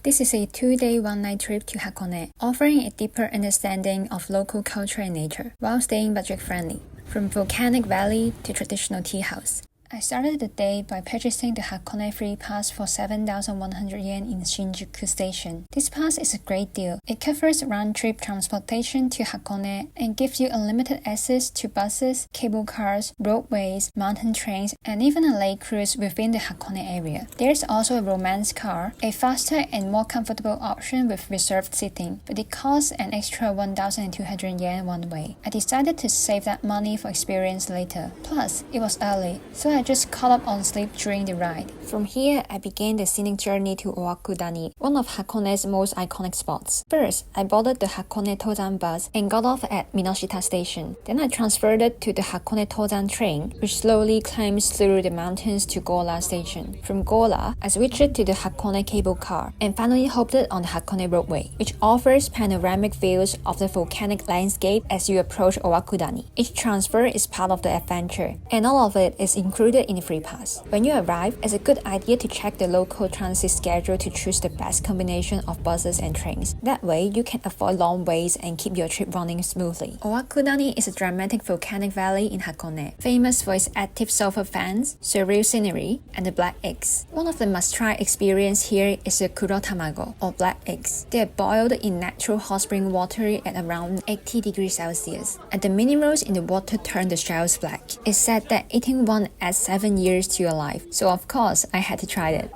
This is a 2-day 1-night trip to Hakone, offering a deeper understanding of local culture and nature, while staying budget-friendly, from volcanic valley to traditional tea house. I started the day by purchasing the Hakone free pass for 7,100 yen in Shinjuku Station. This pass is a great deal. It covers round-trip transportation to Hakone and gives you unlimited access to buses, cable cars, roadways, mountain trains, and even a lake cruise within the Hakone area. There's also a romance car, a faster and more comfortable option with reserved seating, but it costs an extra 1,200 yen one way. I decided to save that money for experience later. Plus, it was early, so I just caught up on sleep during the ride. From here, I began the scenic journey to Owakudani, one of Hakone's most iconic spots. First, I boarded the Hakone Tozan bus and got off at Minoshita Station. Then I transferred it to the Hakone Tozan train, which slowly climbs through the mountains to Gora Station. From Gora, I switched to the Hakone cable car and finally hopped on the Hakone roadway, which offers panoramic views of the volcanic landscape as you approach Owakudani. Each transfer is part of the adventure, and all of it is included in the free pass. When you arrive, it's a good idea to check the local transit schedule to choose the best combination of buses and trains. That way, you can avoid long waits and keep your trip running smoothly. Owakudani is a dramatic volcanic valley in Hakone, famous for its active sulfur fans, surreal scenery, and the black eggs. One of the must-try experience here is the kuro tamago, or black eggs. They are boiled in natural hot spring water at around 80 degrees Celsius, and the minerals in the water turn the shells black. It's said that eating one adds 7 years to your life, so of course I had to try it.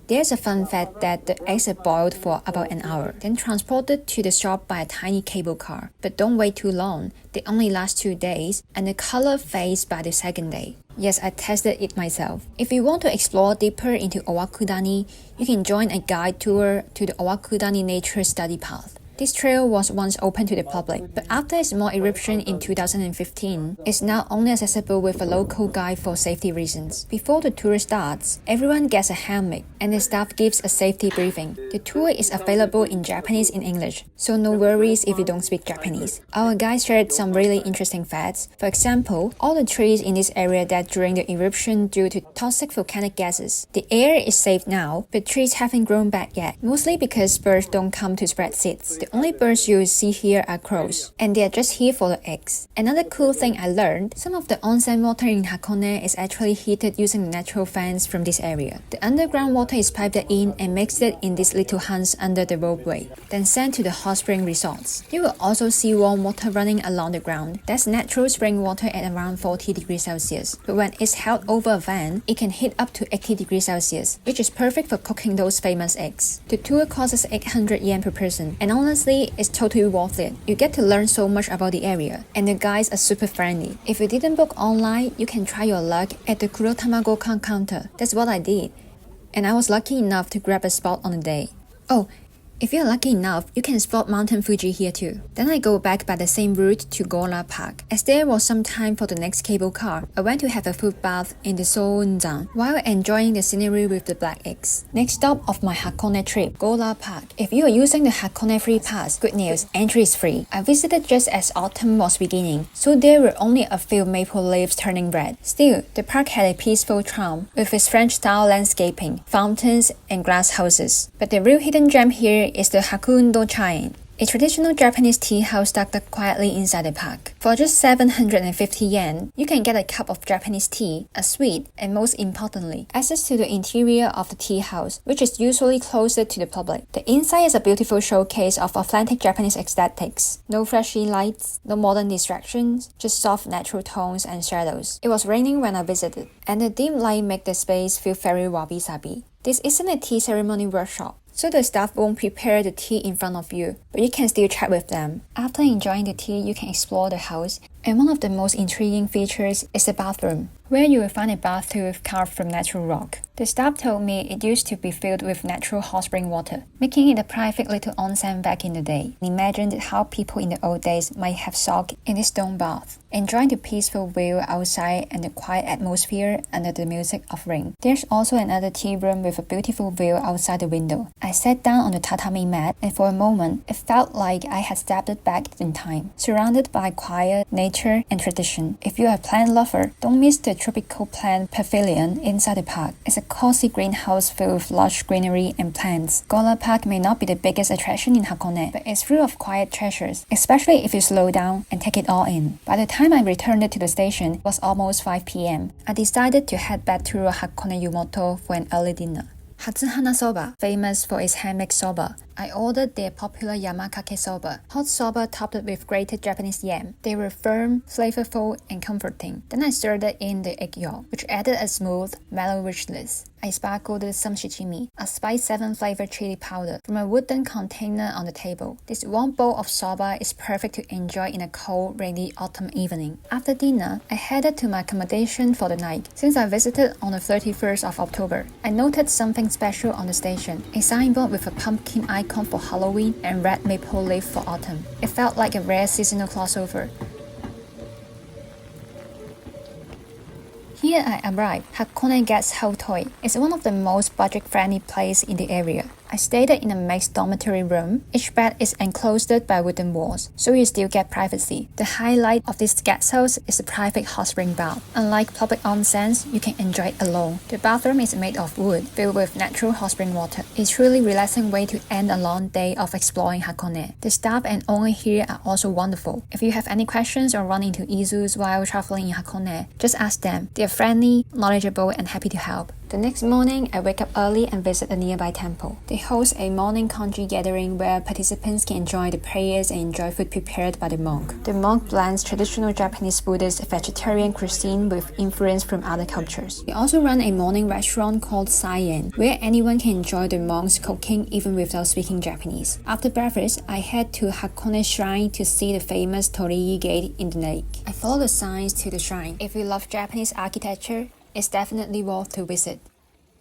There's a fun fact that the eggs are boiled for about an hour, then transported to the shop by a tiny cable car. But don't wait too long, they only last 2 days, and the color fades by the second day. Yes, I tested it myself. If you want to explore deeper into Owakudani, you can join a guide tour to the Owakudani Nature Study Path. This trail was once open to the public, but after a small eruption in 2015, it's now only accessible with a local guide for safety reasons. Before the tour starts, everyone gets a hammock, and the staff gives a safety briefing. The tour is available in Japanese and English, so no worries if you don't speak Japanese. Our guide shared some really interesting facts. For example, all the trees in this area died during the eruption due to toxic volcanic gases. The air is safe now, but trees haven't grown back yet, mostly because birds don't come to spread seeds. The only birds you see here are crows, and they are just here for the eggs. Another cool thing I learned, some of the onsen water in Hakone is actually heated using natural fans from this area. The underground water is piped in and mixed in these little hands under the roadway, then sent to the hot spring resorts. You will also see warm water running along the ground. That's natural spring water at around 40 degrees Celsius, but when it's held over a fan, it can heat up to 80 degrees Celsius, which is perfect for cooking those famous eggs. The tour costs 800 yen per person, and honestly, it's totally worth it. You get to learn so much about the area, and the guides are super friendly. If you didn't book online, you can try your luck at the kuro tamago counter. That's what I did, and I was lucky enough to grab a spot on the day. Oh, if you're lucky enough, you can spot Mountain Fuji here too. Then I go back by the same route to Gora Park. As there was some time for the next cable car, I went to have a foot bath in the Sounzan while enjoying the scenery with the black eggs. Next stop of my Hakone trip, Gora Park. If you are using the Hakone free pass, good news, entry is free. I visited just as autumn was beginning, so there were only a few maple leaves turning red. Still, the park had a peaceful charm with its French-style landscaping, fountains, and glass houses. But the real hidden gem here is the Hakuun-do Tea, a traditional Japanese tea house tucked quietly inside the park. For just 750 yen, you can get a cup of Japanese tea, a sweet, and most importantly, access to the interior of the tea house, which is usually closer to the public. The inside is a beautiful showcase of authentic Japanese aesthetics. No flashy lights, no modern distractions, just soft natural tones and shadows. It was raining when I visited, and the dim light made the space feel very wabi-sabi. This isn't a tea ceremony workshop, so the staff won't prepare the tea in front of you, but you can still chat with them. After enjoying the tea, you can explore the house, and one of the most intriguing features is the bathroom, where you will find a bathtub carved from natural rock. The staff told me it used to be filled with natural hot spring water, making it a private little onsen back in the day. I imagined how people in the old days might have soaked in this stone bath, enjoying the peaceful view outside and the quiet atmosphere under the music of rain. There's also another tea room with a beautiful view outside the window. I sat down on the tatami mat, and for a moment, it felt like I had stepped back in time, surrounded by quiet, nature, and tradition. If you're a plant lover, don't miss the tropical plant pavilion inside the park. It's a cozy greenhouse filled with lush greenery and plants. Gora Park may not be the biggest attraction in Hakone, but it's full of quiet treasures, especially if you slow down and take it all in. By the time I returned to the station, it was almost 5 p.m. I decided to head back to Hakone Yumoto for an early dinner. Hatsuhana Soba, famous for its handmade soba. I ordered their popular Yamakake soba, hot soba topped with grated Japanese yam. They were firm, flavorful, and comforting. Then I stirred in the egg yolk, which added a smooth, mellow richness. I sparkled some shichimi, a spice 7 flavored chili powder, from a wooden container on the table. This warm bowl of soba is perfect to enjoy in a cold, rainy autumn evening. After dinner, I headed to my accommodation for the night. Since I visited on the 31st of October, I noted something special on the station, a signboard with a pumpkin icon for Halloween and red maple leaf for autumn. It felt like a rare seasonal crossover. Here I arrived. Hakone Guest House Torii is one of the most budget-friendly places in the area. I stayed in a mixed dormitory room. Each bed is enclosed by wooden walls, so you still get privacy. The highlight of this guest house is the private hot spring bath. Unlike public onsens, you can enjoy it alone. The bathroom is made of wood, filled with natural hot spring water. It's a truly relaxing way to end a long day of exploring Hakone. The staff and owner here are also wonderful. If you have any questions or run into issues while traveling in Hakone, just ask them. They are friendly, knowledgeable, and happy to help. The next morning, I wake up early and visit a nearby temple. They host a morning kanji gathering where participants can enjoy the prayers and enjoy food prepared by the monk. The monk blends traditional Japanese Buddhist vegetarian cuisine with influence from other cultures. They also run a morning restaurant called Saien, where anyone can enjoy the monk's cooking even without speaking Japanese. After breakfast, I head to Hakone Shrine to see the famous Torii gate in the lake. I follow the signs to the shrine. If you love Japanese architecture, it's definitely worth to visit.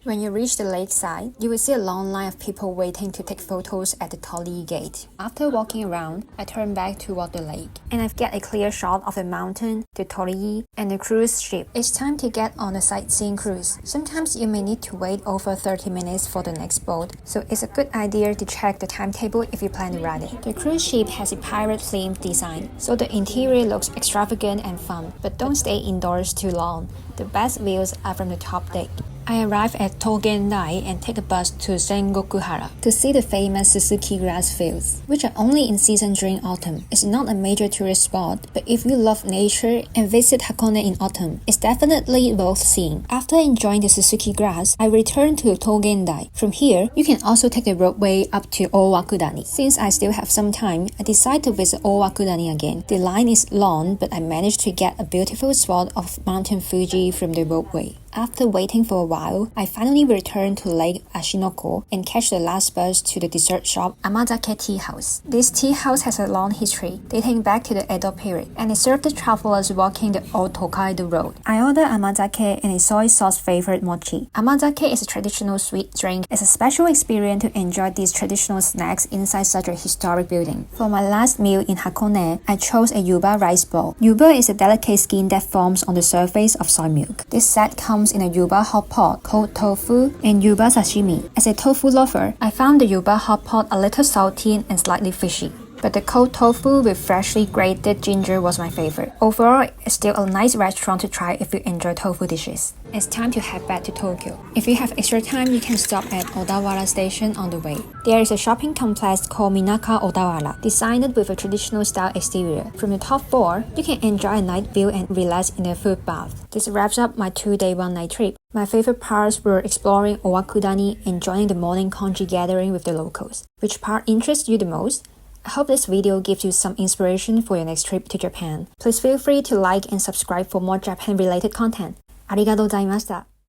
When you reach the lakeside, you will see a long line of people waiting to take photos at the Torii gate. After walking around, I turn back toward the lake, and I get a clear shot of the mountain, the Torii, and the cruise ship. It's time to get on a sightseeing cruise. Sometimes you may need to wait over 30 minutes for the next boat, so it's a good idea to check the timetable if you plan to ride it. The cruise ship has a pirate-themed design, so the interior looks extravagant and fun, but don't stay indoors too long. The best views are from the top deck. I arrive at Togendai and take a bus to Sengokuhara to see the famous Susuki grass fields, which are only in season during autumn. It's not a major tourist spot, but if you love nature and visit Hakone in autumn, it's definitely worth seeing. After enjoying the Susuki grass, I return to Togendai. From here, you can also take the roadway up to Owakudani. Since I still have some time, I decide to visit Owakudani again. The line is long, but I managed to get a beautiful spot of Mountain Fuji from the roadway. After waiting for a while, I finally returned to Lake Ashinoko and catch the last bus to the dessert shop Amazake Tea House. This tea house has a long history, dating back to the Edo period, and it served the travelers walking the old Tokaido road. I ordered amazake and a soy sauce flavored mochi. Amazake is a traditional sweet drink. It's a special experience to enjoy these traditional snacks inside such a historic building. For my last meal in Hakone, I chose a yuba rice bowl. Yuba is a delicate skin that forms on the surface of soy milk. This set comes in a yuba hot pot, cold tofu, and yuba sashimi. As a tofu lover, I found the yuba hot pot a little salty and slightly fishy, but the cold tofu with freshly grated ginger was my favorite. Overall, it's still a nice restaurant to try if you enjoy tofu dishes. It's time to head back to Tokyo. If you have extra time, you can stop at Odawara Station on the way. There is a shopping complex called Minaka Odawara, designed with a traditional style exterior. From the top floor, you can enjoy a night view and relax in a food bath. This wraps up my 2-day 1-night trip. My favorite parts were exploring Owakudani and joining the morning kanji gathering with the locals. Which part interests you the most? I hope this video gives you some inspiration for your next trip to Japan. Please feel free to like and subscribe for more Japan-related content. ありがとうございました。